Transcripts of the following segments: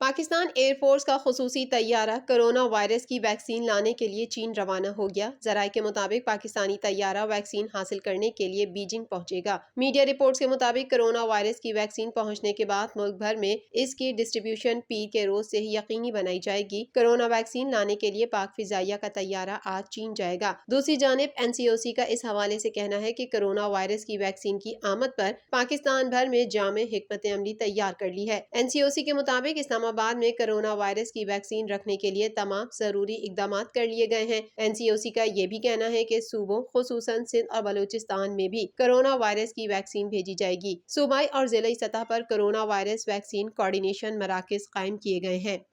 Pakistan air force का खुसूसी तैयारा corona virus की vaccine लाने के लिए चीन रवाना हो गया। जराये के मुताबिक पाकिस्तानी तैयारा वैक्सीन हासिल करने के लिए बीजिंग पहुंचेगा। मीडिया रिपोर्ट्स के मुताबिक कोरोना वायरस की वैक्सीन पहुंचने के बाद मुल्क भर में इसकी डिस्ट्रीब्यूशन पीर के रोज से ही यकीनी बनाई जाएगी। कोरोना वैक्सीन लाने के लिए पाक फिजाइया का तैयारा आज चीन जाएगा। दूसरी जानिब NCOC का इस हवाले से कहना है कि कोरोना वायरस की वैक्सीन की आमद पर पाकिस्तान भर में जामे हिकमत अमली तैयार कर ली है। NCOC के मुताबिक इस्लामाबाद में कोरोना वायरस की वैक्सीन रखने के लिए तमाम जरूरी इकदाम कर लिए गए हैं। NCOC का ये भी कहना है कि सूबों खुसूसन सिंध और बलूचिस्तान में भी कोरोना वायरस की वैक्सीन भेजी जाएगी। सूबाई और जिलाई सतह पर कोरोना वायरस वैक्सीन कोऑर्डिनेशन मराकज कायम किए गए हैं।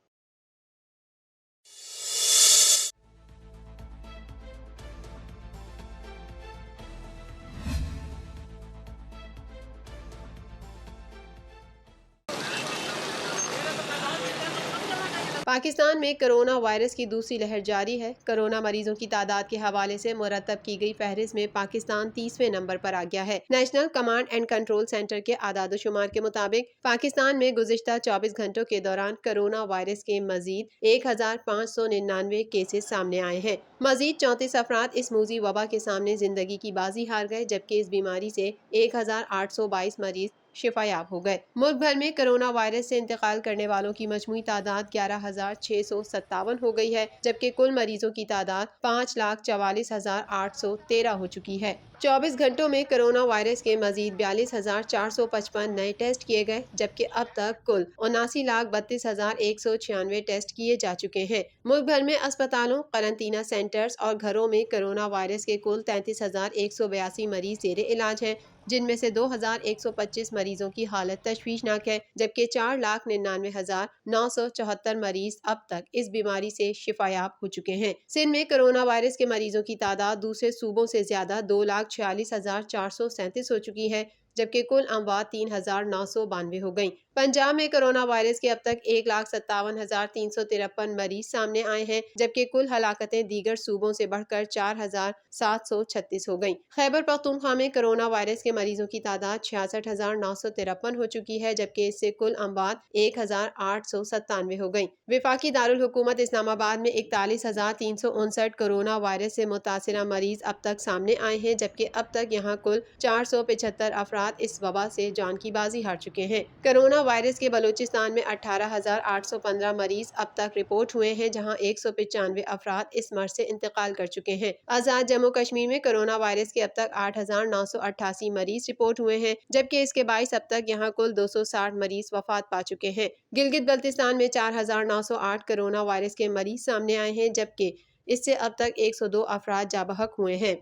पाकिस्तान में कोरोना वायरस की दूसरी लहर जारी है। कोरोना मरीजों की तादाद के हवाले से मुरतब की गई फहरिस्त में पाकिस्तान 30वें नंबर पर आ गया है। National command and control centre के आदाद शुमार के मुताबिक पाकिस्तान में गुज़िश्ता 24 घंटों के दौरान कोरोना वायरस के मजीद 1599 केसेस सामने आए हैं। मजीद 34 अफराद इस मूजी वबा के सामने जिंदगी की बाजी हार गए, जबकि इस बीमारी से 1822 मरीज शिफायाब हो गए। मुल्क भर में कोरोना वायरस से इंतकाल करने वालों की मजमूई तादाद 11,657 हो गई है, जबकि कुल मरीजों की तादाद 5,44,813 हो चुकी है। 24 घंटों में कोरोना वायरस के मजीद 42,455 नए टेस्ट किए गए, जबकि अब तक कुल 79,32,196 टेस्ट किए जा चुके हैं। मुल्क भर में अस्पतालों, करंतना सेंटर्स और घरों में कोरोना वायरस के कुल 33,182 मरीज जेर इलाज हैं, जिनमें से 2,125 मरीजों की हालत तशवीशनाक है, जबकि 4,99,974 मरीज अब तक इस बीमारी से शिफायाब हो चुके हैं। सिंध में कोरोना वायरस के मरीजों की तादाद दूसरे सूबों से ज्यादा 2,46,437 हो चुकी है, जबकि कुल अमवात 3,992 हो गयी। पंजाब में कोरोना वायरस के अब तक 1,57,353 मरीज सामने आए हैं, जबकि कुल हलाकतें दीगर सूबों से बढ़कर 4,736 हो गयी। खैबर पख्तूनख्वा में कोरोना वायरस के मरीजों की तादाद 66,953 हो चुकी है, जबकि इससे कुल अमवात 1,897 हो गयी। विफाकी दारुल हुकूमत इस्लामाबाद में 41,359 कोरोना वायरस से मुतासिरा मरीज अब तक सामने आए हैं, जबकि अब तक यहाँ कुल 475 अफराद इस वबा से जान की बाजी हार चुके हैं। कोरोना वायरस के बलूचिस्तान में 18,815 मरीज अब तक रिपोर्ट हुए हैं, जहां 195 अफराद इस मर्ज से इंतकाल कर चुके हैं। आजाद जम्मू कश्मीर में कोरोना वायरस के अब तक 8,988 मरीज रिपोर्ट हुए हैं, जबकि इसके 22 अब तक यहाँ कुल 260 मरीज वफात पा चुके हैं। गिलगित बल्तिस्तान में 4,908 कोरोना वायरस के मरीज सामने आए हैं, जबकि इससे अब तक 102 अफराद जाबहक हुए हैं।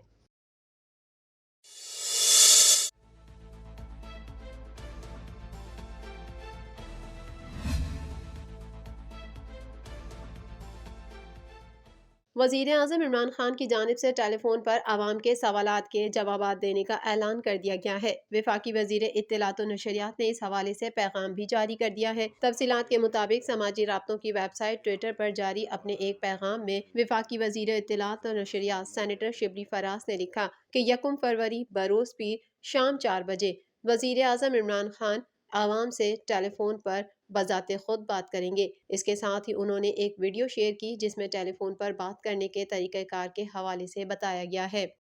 वज़ीर आज़म इमरान खान की जानिब से टेलीफोन पर आवाम के सवालात के जवाबात देने का ऐलान कर दिया गया है। वफाकी वज़ीर इत्तलात और नशरियात ने इस हवाले से पैगाम भी जारी कर दिया है। तफसीलात के मुताबिक समाजी राब्तों की वेबसाइट ट्विटर पर जारी अपने एक पैगाम में वफाकी वज़ीर इत्तलात और नशरियात सेनेटर शिबली फराज ने लिखा कि 1 फरवरी बरोज़ पीर शाम 4 बजे वज़ीर आज़म इमरान खान आवाम से टेलीफोन पर बजाते खुद बात करेंगे। इसके साथ ही उन्होंने एक वीडियो शेयर की, जिसमें टेलीफोन पर बात करने के तरीक़ेकार के हवाले से बताया गया है।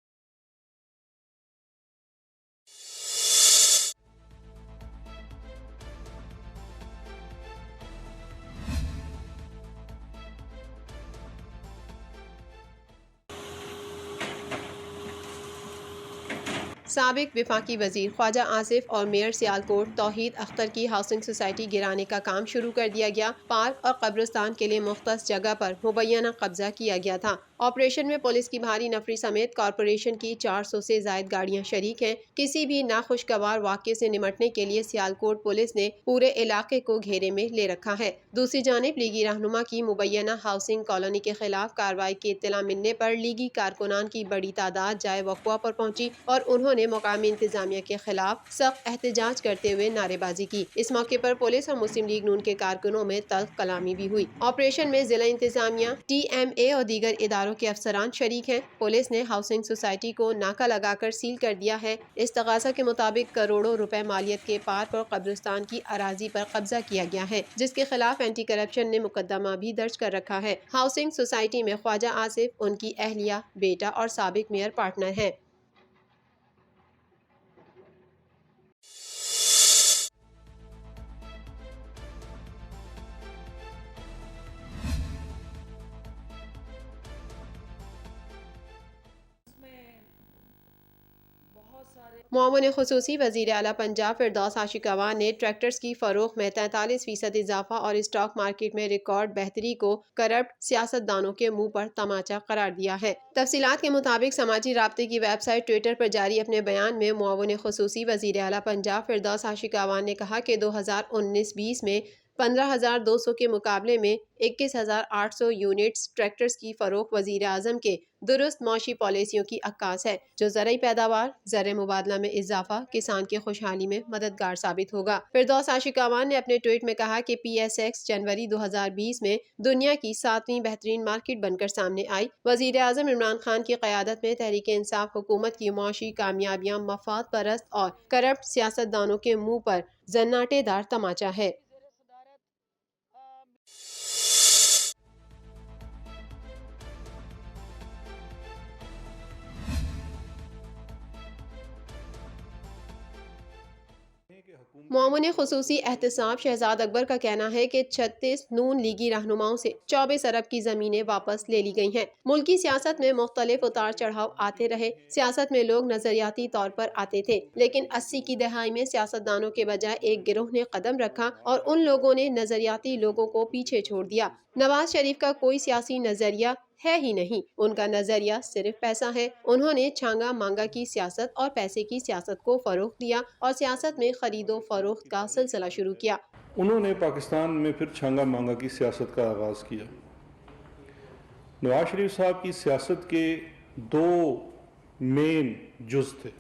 साबिक वफाकी वज़ीर ख्वाजा आसिफ और मेयर सियालकोट तौहीद अख्तर की हाउसिंग सोसाइटी गिराने का काम शुरू कर दिया गया। पार्क और कब्रिस्तान के लिए मुख्तस जगह पर मुबैना कब्जा किया गया था। ऑपरेशन में पुलिस की भारी नफरी समेत कॉरपोरेशन की 400 से जायद गाड़ियां शरीक हैं। किसी भी नाखुशगवार वाक़े से निमटने के लिए सियालकोट पुलिस ने पूरे इलाके को घेरे में ले रखा है। दूसरी जानिब लीगी रहनुमा की मुबैना हाउसिंग कॉलोनी के खिलाफ कार्रवाई की इत्तला मिलने पर लीगी कारकुनान की बड़ी तादाद जाए वक़्वा पर पहुंची और उन्होंने मुकामी इंतजामिया के खिलाफ सख्त एहतजाज करते हुए नारेबाजी की। इस मौके पर पुलिस और मुस्लिम लीग नून के कारकुनों में तल्ख कलामी भी हुई। ऑपरेशन में जिला इंतजामिया, TMA और दीगर इदारों इदारों के अफसरान शरीक हैं। पुलिस ने हाउसिंग सोसाइटी को नाका लगाकर सील कर दिया है। इस तगाजा के मुताबिक करोड़ों रुपए मालियत के पार्क और कब्रिस्तान की अराजी पर कब्जा किया गया है, जिसके खिलाफ एंटी करप्शन ने मुकदमा भी दर्ज कर रखा है। हाउसिंग सोसाइटी में ख्वाजा आसिफ, उनकी अहलिया, बेटा और साबिक मेयर पार्टनर हैं। मुआविन खुसूसी वज़ीर आला पंजाब फिरदौस आशिकवान ने ट्रैक्टर्स की फरोख्त में 43% इजाफा और स्टॉक मार्केट में रिकॉर्ड बेहतरी को करप्ट सियासतदानों के मुंह पर तमाचा करार दिया है। तफसीलात के मुताबिक समाजी राब्ते की वेबसाइट ट्विटर पर जारी अपने बयान में मुआविन खुसूसी वज़ीर आला पंजाब फिरदौस आशिकवान ने कहा कि 2019-20 में 15,200 के मुकाबले में 21,800 यूनिट्स ट्रैक्टर्स की फरोख्त वज़ीर आज़म के दुरुस्त मौशी पॉलिसियों की अक्कास है, जो ज़रई पैदावार, ज़र मुबादला में इजाफा, किसान की खुशहाली में मददगार साबित होगा। फिरदौस आशिकवान ने अपने ट्वीट में कहा कि PSX जनवरी 2020 में दुनिया की 7वीं बेहतरीन मार्केट बनकर सामने आई। वज़ीर आज़म इमरान खान की क़यादत में तहरीक इंसाफ हुकूमत की मौशी कामयाबियाँ मफाद परस्त और करप्ट सियासतदानों के मुँह पर जन्नाटेदार तमाचा है। मुआविन खुसूसी एहतसाब शहजाद अकबर का कहना है कि 36 नून लीगी रहनुमाओं से 24 अरब की जमीनें वापस ले ली गई हैं। मुल्की सियासत में मुख्तलिफ उतार चढ़ाव आते रहे। सियासत में लोग नजरियाती तौर पर आते थे, लेकिन 80 की दहाई में सियासतदानों के बजाय एक गिरोह ने कदम रखा और उन लोगों ने नजरियाती लोगों को पीछे छोड़ दिया। नवाज शरीफ का कोई सियासी नजरिया है ही नहीं, उनका नजरिया सिर्फ पैसा है। उन्होंने छांगा मांगा की सियासत और पैसे की सियासत को फरोग दिया और सियासत में खरीदो फरोख्त का सिलसिला शुरू किया। उन्होंने पाकिस्तान में फिर छांगा मांगा की सियासत का आगाज किया। नवाज शरीफ साहब की सियासत के दो मेन जुज थे।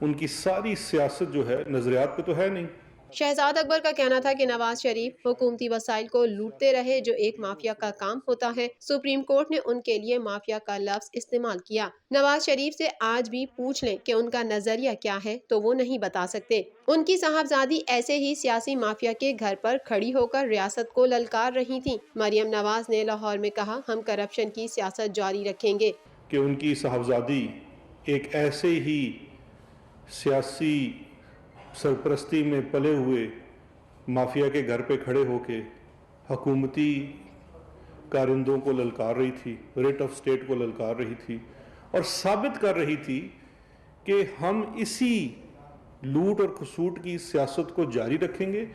उनकी सारी सियासत जो है नजरियात पे तो है नहीं। शहजाद अकबर का कहना था कि नवाज शरीफ हुकूमती वसाइल को लूटते रहे, जो एक माफिया का काम होता है। सुप्रीम कोर्ट ने उनके लिए माफिया का लफ्ज इस्तेमाल किया। नवाज शरीफ से आज भी पूछ लें कि उनका नजरिया क्या है तो वो नहीं बता सकते। उनकी साहबजादी ऐसे ही सियासी माफिया के घर पर खड़ी होकर रियासत को ललकार रही थी। मरियम नवाज ने लाहौर में कहा, हम करप्शन की सियासत जारी रखेंगे। कि उनकी साहबजादी एक ऐसे ही सियासी सरपरस्ती में पले हुए माफिया के घर पे खड़े होके हुकूमती कारिंदों को ललकार रही थी, रेट ऑफ स्टेट को ललकार रही थी और साबित कर रही थी कि हम इसी लूट और खसूट की सियासत को जारी रखेंगे।